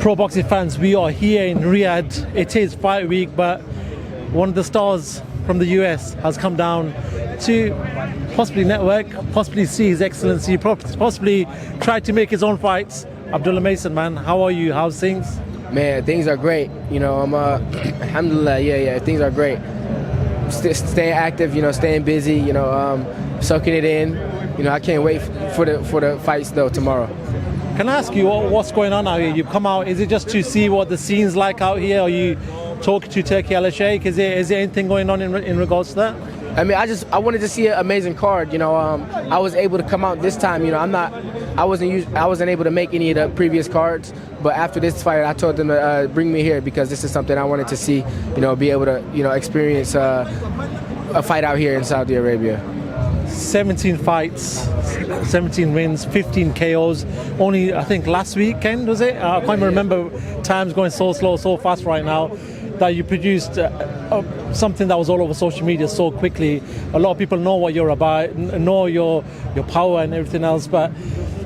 Pro boxing fans, we are here in Riyadh. It is fight week, but one of the stars from the US has come down to possibly network, possibly see His Excellency, possibly try to make his own fights. Abdullah Mason, man, how are you? How's things? Man, things are great. I'm alhamdulillah, things are great. Staying active, staying busy, soaking it in. I can't wait for the fights though tomorrow. Can I ask you what's going on out here? You've come out, is it just to see what the scene's like out here? Are you talking to Turkey Al Sheikh? Is there anything going on in regards to that? I mean, I wanted to see an amazing card. I was able to come out this time. I wasn't able to make any of the previous cards. But after this fight, I told them to bring me here because this is something I wanted to see. Be able to experience a fight out here in Saudi Arabia. 17 fights, 17 wins, 15 KOs. Only, I think, last weekend, was it? I can't even remember. Time's going so slow, so fast right now, that you produced something that was all over social media so quickly. A lot of people know what you're about, know your power and everything else. But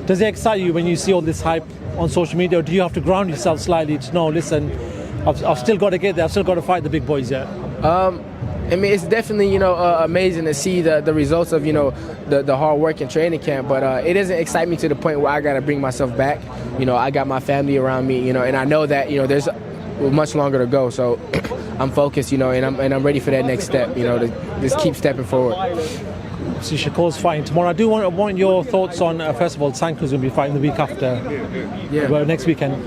does it excite you when you see all this hype on social media, or do you have to ground yourself slightly to know, listen, I've still got to get there, I've still got to fight the big boys yet? I mean, it's definitely, amazing to see the results of, the hard work and training camp. But it doesn't excite me to the point where I got to bring myself back. I got my family around me, and I know that, there's much longer to go. So I'm focused, and I'm ready for that next step, to just keep stepping forward. See, Shakur's fighting tomorrow. I do want your thoughts on, first of all, Sanku's going to be fighting the week after, next weekend,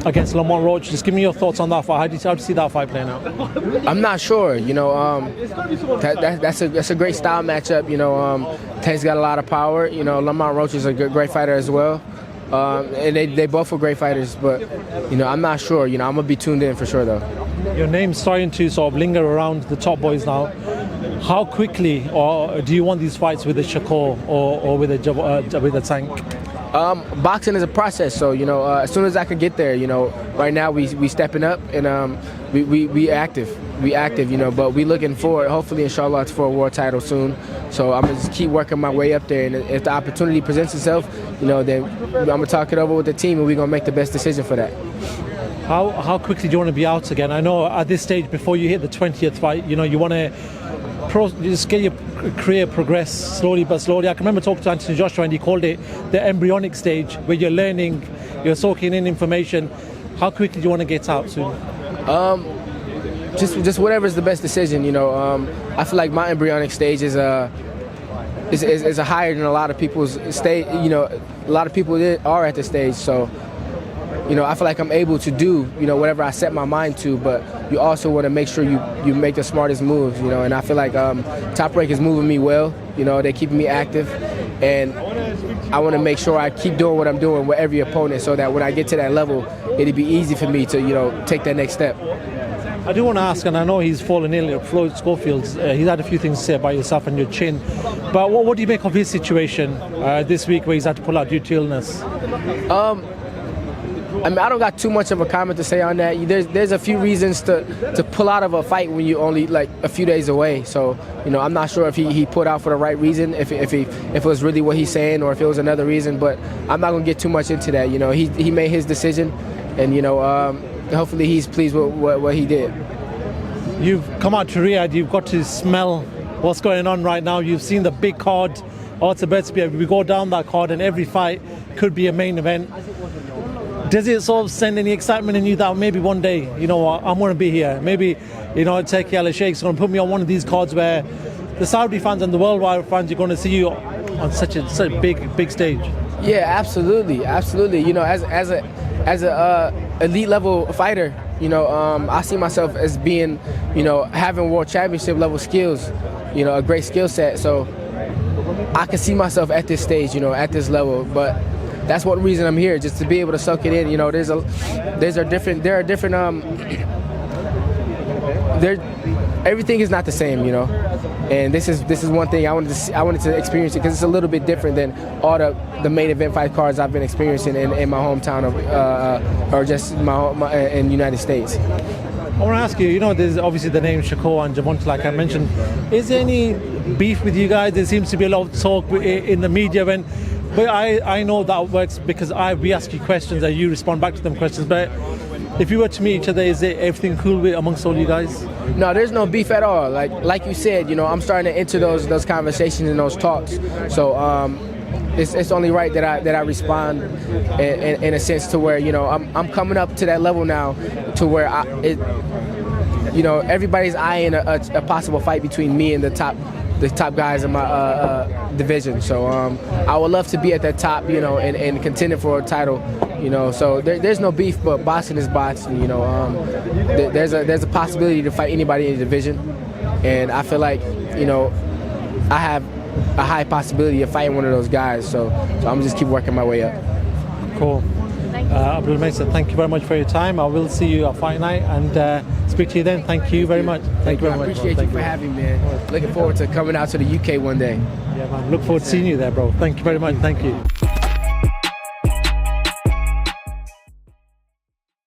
against Lamont Roach. Just give me your thoughts on that fight. How do you see that fight playing out? I'm not sure. That's a great style matchup. Tank's got a lot of power. Lamont Roach is a great fighter as well. And they both are great fighters, but I'm not sure. I'm gonna be tuned in for sure though. Your name's starting to sort of linger around the top boys now. How quickly, or do you want these fights with a Shakur or with a Tank? Boxing is a process, so as soon as I can get there, right now we stepping up and we active, but we looking forward, hopefully inshallah, for a world title soon. So I'm gonna just keep working my way up there, and if the opportunity presents itself, then I'm gonna talk it over with the team, and we're gonna make the best decision for that. How quickly do you want to be out again? I know at this stage, before you hit the 20th fight, you want to just get your career progress slowly but slowly. I can remember talking to Anthony Joshua, and he called it the embryonic stage, where you're learning, you're soaking in information. How quickly do you want to get out soon? Just whatever's the best decision. I feel like my embryonic stage is higher than a lot of people's stage. A lot of people are at the stage, so. I feel like I'm able to do, whatever I set my mind to, but you also want to make sure you make the smartest moves, and I feel like Top Rank is moving me well, they're keeping me active, and I want to make sure I keep doing what I'm doing with every opponent so that when I get to that level, it'd be easy for me to, take that next step. I do want to ask, and I know he's fallen ill, Floyd Schofield, he's had a few things to say about yourself and your chin, but what do you make of his situation this week where he's had to pull out due to illness? I mean, I don't got too much of a comment to say on that. There's a few reasons to pull out of a fight when you're only like a few days away. So, I'm not sure if he pulled out for the right reason, if it was really what he's saying, or if it was another reason. But I'm not gonna get too much into that. He made his decision, and hopefully he's pleased with what he did. You've come out to Riyadh. You've got to smell what's going on right now. You've seen the big card. Oh, it's about to be. We go down that card, and every fight could be a main event. Does it sort of send any excitement in you that maybe one day, I'm going to be here? Maybe, Turkey Al Sheikh's going to put me on one of these cards where the Saudi fans and the worldwide fans are going to see you on such a big stage. Yeah, absolutely. As a elite level fighter, I see myself as being, having world championship level skills, a great skill set. So I can see myself at this stage, at this level, but. That's one reason I'm here, just to be able to soak it in. Everything is not the same, and this is one thing I wanted to experience it because it's a little bit different than all the main event fight cards I've been experiencing in my hometown or just in the United States. I want to ask you, there's obviously the name Shakur and Gervonta, like I mentioned. Is there any beef with you guys? There seems to be a lot of talk in the media when But I know that works because we ask you questions and you respond back to them questions. But if you were to meet each other, is it everything cool with amongst all you guys? No, there's no beef at all. Like you said, you know, I'm starting to enter those conversations and those talks. So it's only right that I respond in a sense to where, you know, I'm coming up to that level now to where you know, everybody's eyeing a possible fight between me and the top guys in my division. So I would love to be at that top, you know, and contending for a title, you know. So there's no beef, but boxing is boxing, you know. There's a possibility to fight anybody in the division, and I feel like, you know, I have a high possibility of fighting one of those guys. So I'm just keep working my way up. Cool. Abdullah Mason, thank you very much for your time. I will see you at fight night and speak to you then. Thank you very much. Thank you very much. I appreciate you for having me, man. Looking forward to coming out to the UK one day. Yeah, man. Look forward to seeing you there, bro. Thank you very much. Thank you.